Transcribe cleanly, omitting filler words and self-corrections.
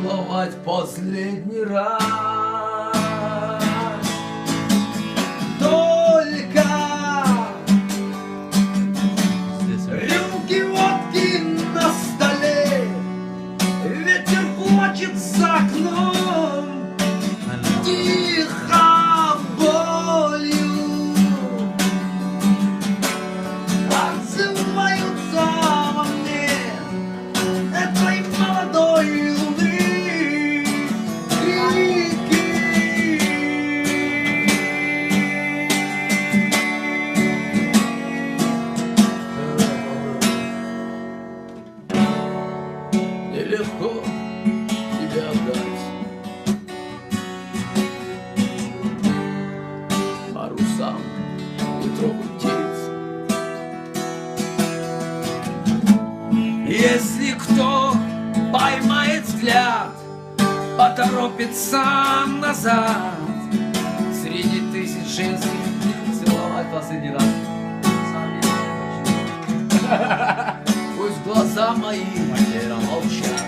поцеловать последний раз. Только рюмки водки на столе, ветер плачет за окном, тихо болью отзываются во мне этой молодой луны крики. Нелегко тебя отдать парусам ветровых птиц. Если кто поймает взгляд, поторопится назад, среди тысяч женских целовать последний раз. Пусть глаза мои молчат.